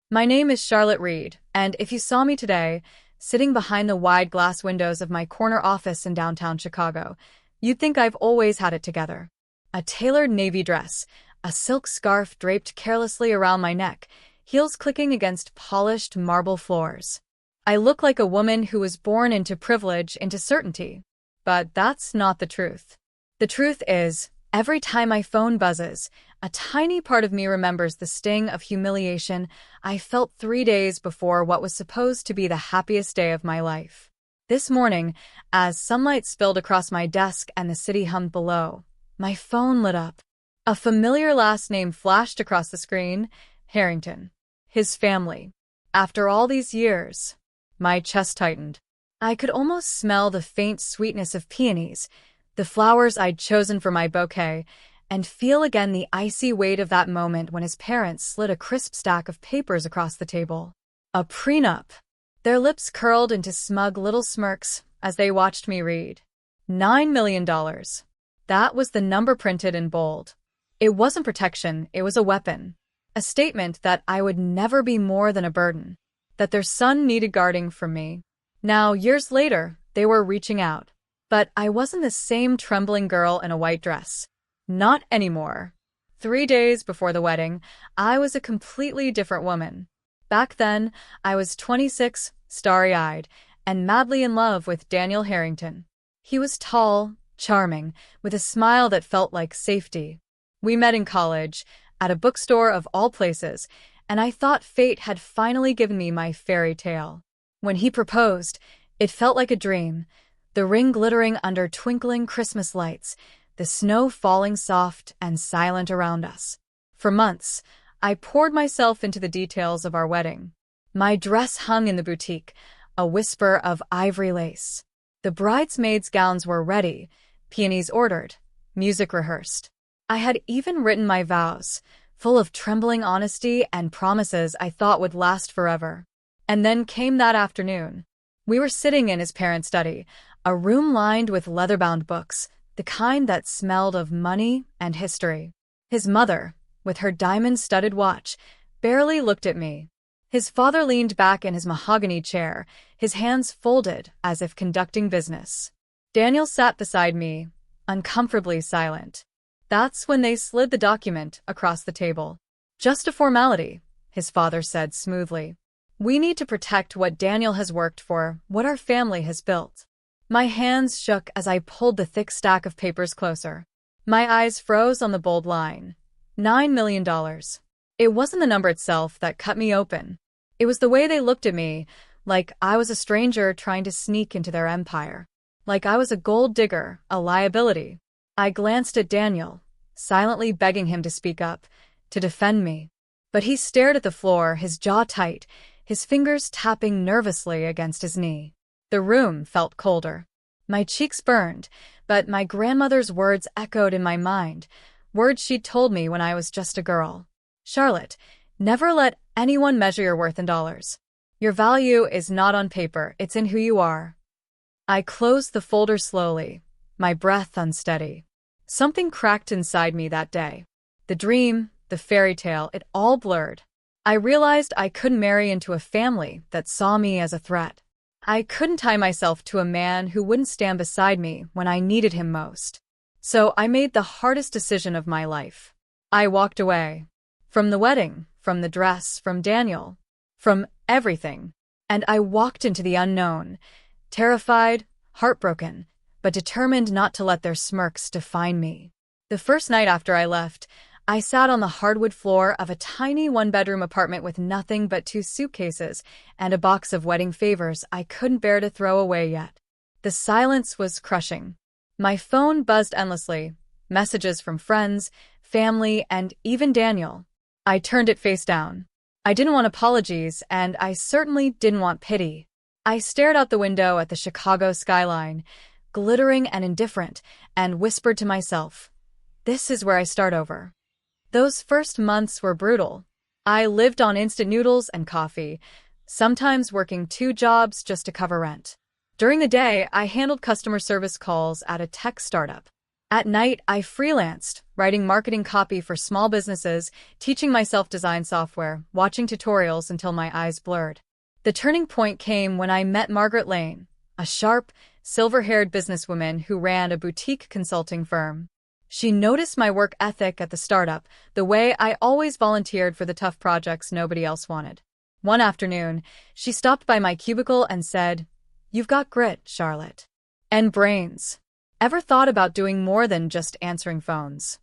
My name is Charlotte Reed, and if you saw me today, sitting behind the wide glass windows of my corner office in downtown Chicago, you'd think I've always had it together. A tailored navy dress, a silk scarf draped carelessly around my neck, heels clicking against polished marble floors. I look like a woman who was born into privilege, into certainty. But that's not the truth. The truth is, every time my phone buzzes, a tiny part of me remembers the sting of humiliation I felt 3 days before what was supposed to be the happiest day of my life. This morning, as sunlight spilled across my desk and the city hummed below, my phone lit up. A familiar last name flashed across the screen: Harrington. His family. After all these years, my chest tightened. I could almost smell the faint sweetness of peonies, the flowers I'd chosen for my bouquet, and feel again the icy weight of that moment when his parents slid a crisp stack of papers across the table. A prenup. Their lips curled into smug little smirks as they watched me read. $9 million. That was the number printed in bold. It wasn't protection, it was a weapon. A statement that I would never be more than a burden. That their son needed guarding from me. Now, years later, they were reaching out. But I wasn't the same trembling girl in a white dress. Not anymore. 3 days before the wedding, I was a completely different woman. Back then, I was 26, starry-eyed, and madly in love with Daniel Harrington. He was tall, charming, with a smile that felt like safety. We met in college, at a bookstore of all places, and I thought fate had finally given me my fairy tale. When he proposed, it felt like a dream, the ring glittering under twinkling Christmas lights, the snow falling soft and silent around us. For months, I poured myself into the details of our wedding. My dress hung in the boutique, a whisper of ivory lace. The bridesmaids' gowns were ready, peonies ordered, music rehearsed. I had even written my vows, full of trembling honesty and promises I thought would last forever. And then came that afternoon. We were sitting in his parents' study, a room lined with leather-bound books, the kind that smelled of money and history. His mother, with her diamond-studded watch, barely looked at me. His father leaned back in his mahogany chair, his hands folded as if conducting business. Daniel sat beside me, uncomfortably silent. That's when they slid the document across the table. "Just a formality," his father said smoothly. "We need to protect what Daniel has worked for, what our family has built." My hands shook as I pulled the thick stack of papers closer. My eyes froze on the bold line. $9 million. It wasn't the number itself that cut me open. It was the way they looked at me, like I was a stranger trying to sneak into their empire. Like I was a gold digger, a liability. I glanced at Daniel, silently begging him to speak up, to defend me. But he stared at the floor, his jaw tight, his fingers tapping nervously against his knee. The room felt colder. My cheeks burned, but my grandmother's words echoed in my mind, words she'd told me when I was just a girl. "Charlotte, never let anyone measure your worth in dollars. Your value is not on paper, it's in who you are." I closed the folder slowly, my breath unsteady. Something cracked inside me that day. The dream, the fairy tale, it all blurred. I realized I couldn't marry into a family that saw me as a threat. I couldn't tie myself to a man who wouldn't stand beside me when I needed him most. So I made the hardest decision of my life. I walked away. From the wedding, from the dress, from Daniel, from everything. And I walked into the unknown, terrified, heartbroken, but determined not to let their smirks define me. The first night after I left, I sat on the hardwood floor of a tiny one-bedroom apartment with nothing but 2 suitcases and a box of wedding favors I couldn't bear to throw away yet. The silence was crushing. My phone buzzed endlessly, messages from friends, family, and even Daniel. I turned it face down. I didn't want apologies, and I certainly didn't want pity. I stared out the window at the Chicago skyline, glittering and indifferent, and whispered to myself, "This is where I start over." Those first months were brutal. I lived on instant noodles and coffee, sometimes working 2 jobs just to cover rent. During the day, I handled customer service calls at a tech startup. At night, I freelanced, writing marketing copy for small businesses, teaching myself design software, watching tutorials until my eyes blurred. The turning point came when I met Margaret Lane, a sharp, silver-haired businesswoman who ran a boutique consulting firm. She noticed my work ethic at the startup, the way I always volunteered for the tough projects nobody else wanted. One afternoon, she stopped by my cubicle and said, "You've got grit, Charlotte. And brains. Ever thought about doing more than just answering phones?"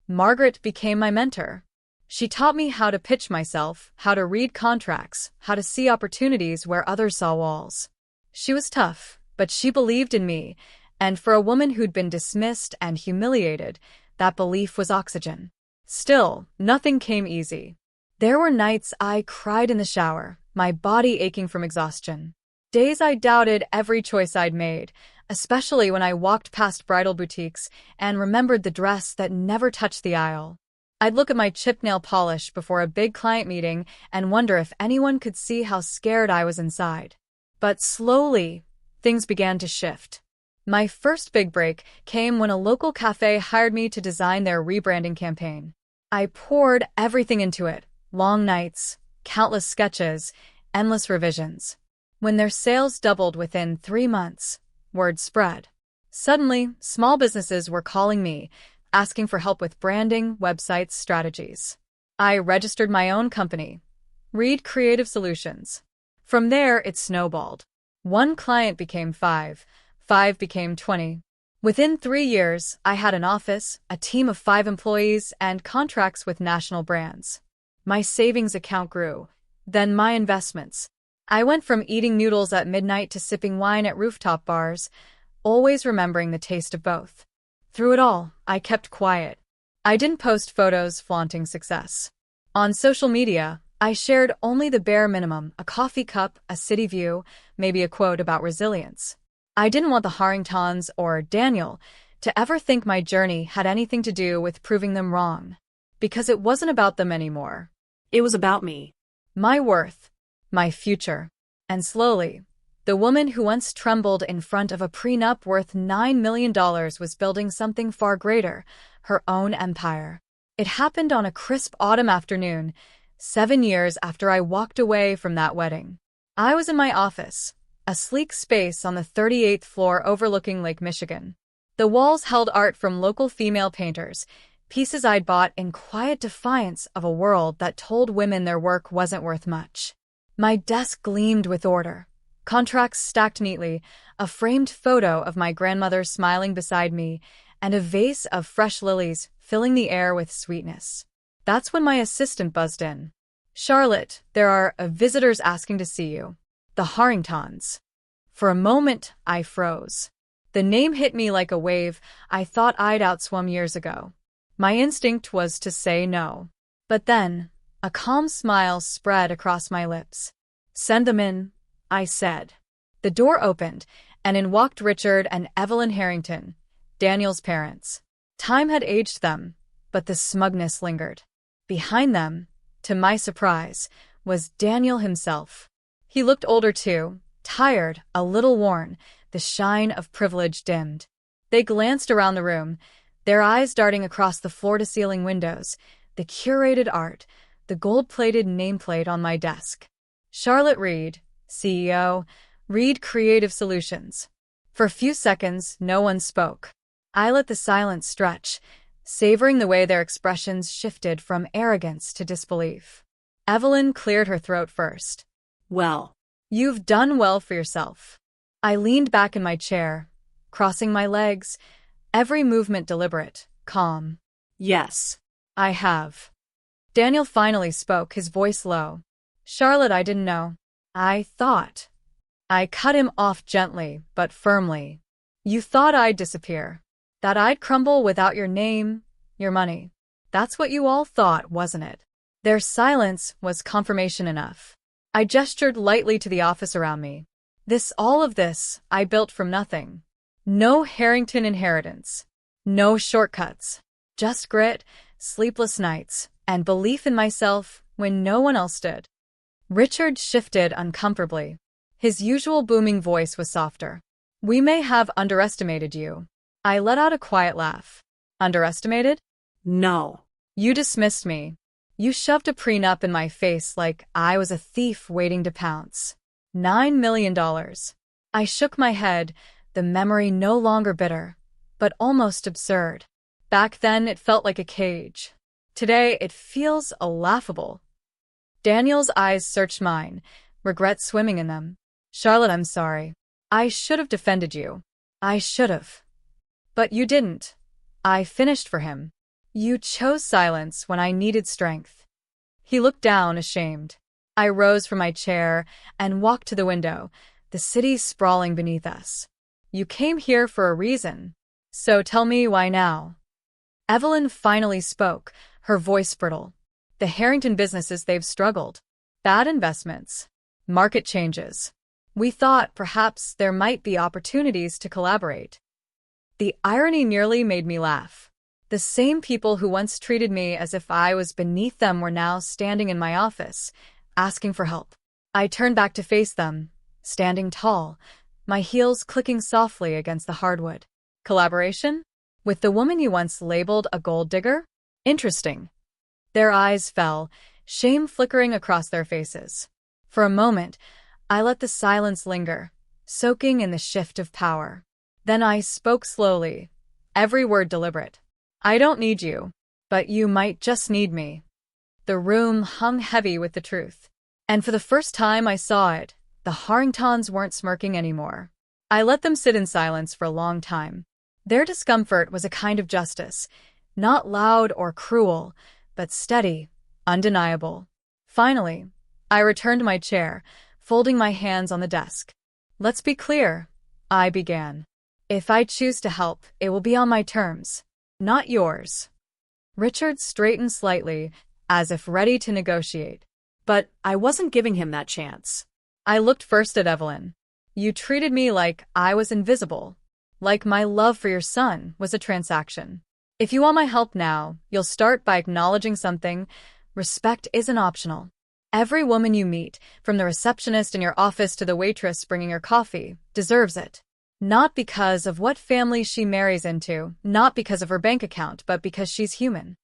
Margaret became my mentor. She taught me how to pitch myself, how to read contracts, how to see opportunities where others saw walls. She was tough, but she believed in me, and for a woman who'd been dismissed and humiliated, that belief was oxygen. Still, nothing came easy. There were nights I cried in the shower, my body aching from exhaustion. Days I doubted every choice I'd made, especially when I walked past bridal boutiques and remembered the dress that never touched the aisle. I'd look at my chipped nail polish before a big client meeting and wonder if anyone could see how scared I was inside. But slowly, things began to shift. My first big break came when a local cafe hired me to design their rebranding campaign. I poured everything into it, long nights, countless sketches, endless revisions. When their sales doubled within 3 months, word spread. Suddenly, small businesses were calling me, asking for help with branding, websites, strategies. I registered my own company, Reed Creative Solutions. From there, it snowballed. One client became 5, 5 became 20. Within 3 years, I had an office, a team of 5 employees, and contracts with national brands. My savings account grew, then my investments. I went from eating noodles at midnight to sipping wine at rooftop bars, always remembering the taste of both. Through it all, I kept quiet. I didn't post photos flaunting success. On social media, I shared only the bare minimum, a coffee cup, a city view, maybe a quote about resilience. I didn't want the Harringtons or Daniel to ever think my journey had anything to do with proving them wrong. Because it wasn't about them anymore. It was about me. My worth. My future. And slowly, the woman who once trembled in front of a prenup worth $9 million was building something far greater, her own empire. It happened on a crisp autumn afternoon, 7 years after I walked away from that wedding. I was in my office, a sleek space on the 38th floor overlooking Lake Michigan. The walls held art from local female painters, pieces I'd bought in quiet defiance of a world that told women their work wasn't worth much. My desk gleamed with order. Contracts stacked neatly, a framed photo of my grandmother smiling beside me, and a vase of fresh lilies filling the air with sweetness. That's when my assistant buzzed in. "Charlotte, there are visitors asking to see you. The Harringtons." For a moment, I froze. The name hit me like a wave I thought I'd outswum years ago. My instinct was to say no. But then, a calm smile spread across my lips. "Send them in," I said. The door opened, and in walked Richard and Evelyn Harrington, Daniel's parents. Time had aged them, but the smugness lingered. Behind them, to my surprise, was Daniel himself. He looked older too, tired, a little worn, the shine of privilege dimmed. They glanced around the room, their eyes darting across the floor-to-ceiling windows, the curated art, the gold-plated nameplate on my desk. Charlotte Reed, CEO, Reed Creative Solutions. For a few seconds, no one spoke. I let the silence stretch, savoring the way their expressions shifted from arrogance to disbelief. Evelyn cleared her throat first. "Well, you've done well for yourself." I leaned back in my chair, crossing my legs, every movement deliberate, calm. "Yes, I have." Daniel finally spoke, his voice low. "Charlotte, I didn't know. I thought." I cut him off gently, but firmly. "You thought I'd disappear. That I'd crumble without your name, your money. That's what you all thought, wasn't it?" Their silence was confirmation enough. I gestured lightly to the office around me. All of this, I built from nothing. No Harrington inheritance. No shortcuts. Just grit, sleepless nights, and belief in myself when no one else did. Richard shifted uncomfortably. His usual booming voice was softer. "We may have underestimated you. I let out a quiet laugh. Underestimated? No. You dismissed me. You shoved a prenup in my face like I was a thief waiting to pounce. $9 million. I shook my head, the memory no longer bitter, but almost absurd. Back then, it felt like a cage. Today, it feels laughable. Daniel's eyes searched mine, regret swimming in them. Charlotte, I'm sorry. I should have defended you. I should have. But you didn't. I finished for him. You chose silence when I needed strength. He looked down, ashamed. I rose from my chair and walked to the window, the city sprawling beneath us. You came here for a reason. So tell me why now. Evelyn finally spoke, her voice brittle. The Harrington businesses, they've struggled. Bad investments. Market changes. We thought perhaps there might be opportunities to collaborate. The irony nearly made me laugh. The same people who once treated me as if I was beneath them were now standing in my office, asking for help. I turned back to face them, standing tall, my heels clicking softly against the hardwood. Collaboration? With the woman you once labeled a gold digger? Interesting. Their eyes fell, shame flickering across their faces. For a moment, I let the silence linger, soaking in the shift of power. Then I spoke slowly, every word deliberate. I don't need you, but you might just need me. The room hung heavy with the truth. And for the first time I saw it, the Harringtons weren't smirking anymore. I let them sit in silence for a long time. Their discomfort was a kind of justice, not loud or cruel, but steady, undeniable. Finally, I returned to my chair, folding my hands on the desk. Let's be clear, I began. If I choose to help, it will be on my terms, not yours. Richard straightened slightly, as if ready to negotiate. But I wasn't giving him that chance. I looked first at Evelyn. You treated me like I was invisible, like my love for your son was a transaction. If you want my help now, you'll start by acknowledging something. Respect isn't optional. Every woman you meet, from the receptionist in your office to the waitress bringing your coffee, deserves it. Not because of what family she marries into, not because of her bank account, but because she's human.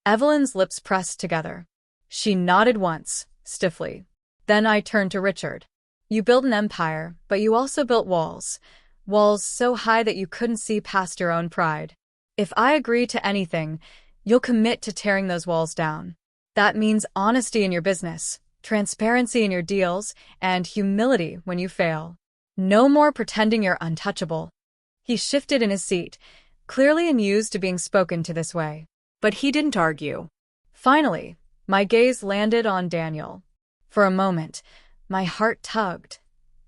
Evelyn's lips pressed together. She nodded once, stiffly. Then I turned to Richard. You built an empire, but you also built walls. Walls so high that you couldn't see past your own pride. If I agree to anything, you'll commit to tearing those walls down. That means honesty in your business, transparency in your deals, and humility when you fail. No more pretending you're untouchable. He shifted in his seat, clearly unused to being spoken to this way. But he didn't argue. Finally, my gaze landed on Daniel. For a moment, my heart tugged.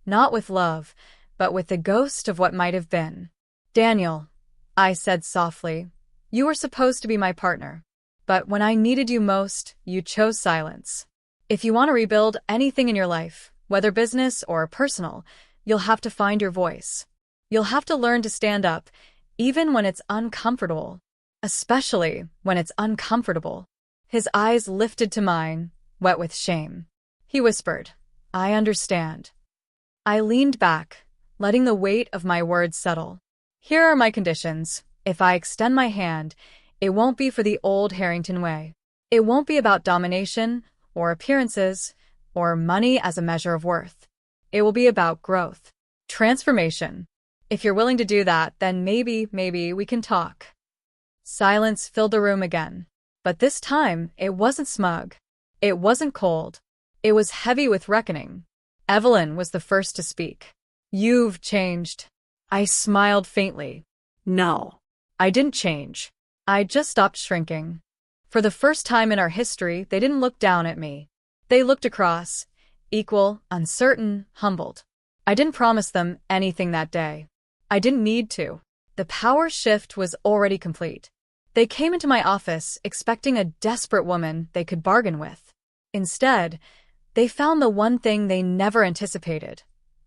Not with love, but with the ghost of what might have been. Daniel, I said softly, you were supposed to be my partner. But when I needed you most, you chose silence. If you want to rebuild anything in your life, whether business or personal, you'll have to find your voice. You'll have to learn to stand up, even when it's uncomfortable. Especially when it's uncomfortable. His eyes lifted to mine, wet with shame. He whispered, I understand. I leaned back, letting the weight of my words settle. Here are my conditions. If I extend my hand, it won't be for the old Harrington way. It won't be about domination, or appearances, or money as a measure of worth. It will be about growth. Transformation. If you're willing to do that, then maybe we can talk. Silence filled the room again. But this time, it wasn't smug. It wasn't cold. It was heavy with reckoning. Evelyn was the first to speak. You've changed. I smiled faintly. No. I didn't change. I just stopped shrinking. For the first time in our history, they didn't look down at me. They looked across, equal, uncertain, humbled. I didn't promise them anything that day. I didn't need to. The power shift was already complete. They came into my office expecting a desperate woman they could bargain with. Instead, they found the one thing they never anticipated.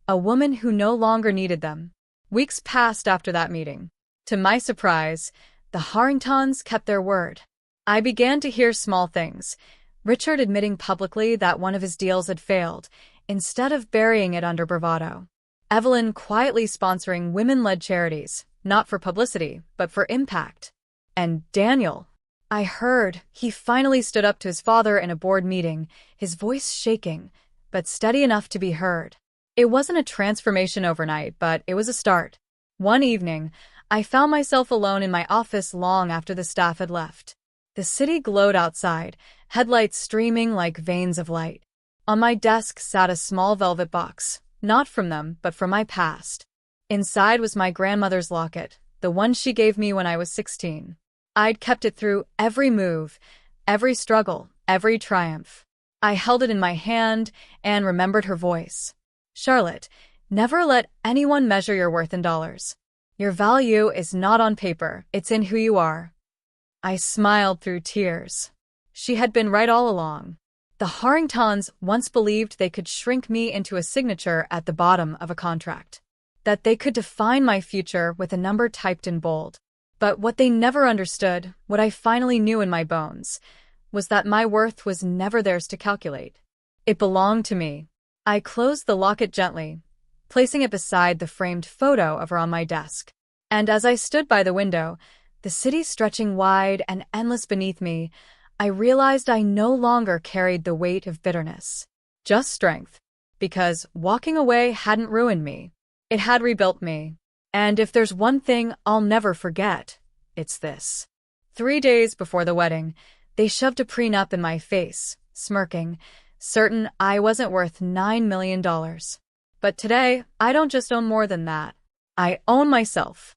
A woman who no longer needed them. Weeks passed after that meeting. To my surprise, the Harringtons kept their word. I began to hear small things. Richard admitting publicly that one of his deals had failed, instead of burying it under bravado. Evelyn quietly sponsoring women-led charities, not for publicity, but for impact. And Daniel. I heard he finally stood up to his father in a board meeting, his voice shaking, but steady enough to be heard. It wasn't a transformation overnight, but it was a start. One evening, I found myself alone in my office long after the staff had left. The city glowed outside, headlights streaming like veins of light. On my desk sat a small velvet box, not from them, but from my past. Inside was my grandmother's locket, the one she gave me when I was 16. I'd kept it through every move, every struggle, every triumph. I held it in my hand and remembered her voice. Charlotte, never let anyone measure your worth in dollars. Your value is not on paper, it's in who you are. I smiled through tears. She had been right all along. The Harringtons once believed they could shrink me into a signature at the bottom of a contract. That they could define my future with a number typed in bold. But what they never understood, what I finally knew in my bones, was that my worth was never theirs to calculate. It belonged to me. I closed the locket gently, placing it beside the framed photo of her on my desk. And as I stood by the window, the city stretching wide and endless beneath me, I realized I no longer carried the weight of bitterness. Just strength. Because walking away hadn't ruined me. It had rebuilt me. And if there's one thing I'll never forget, it's this. 3 days before the wedding, they shoved a prenup in my face, smirking, certain I wasn't worth $9 million. But today, I don't just own more than that. I own myself.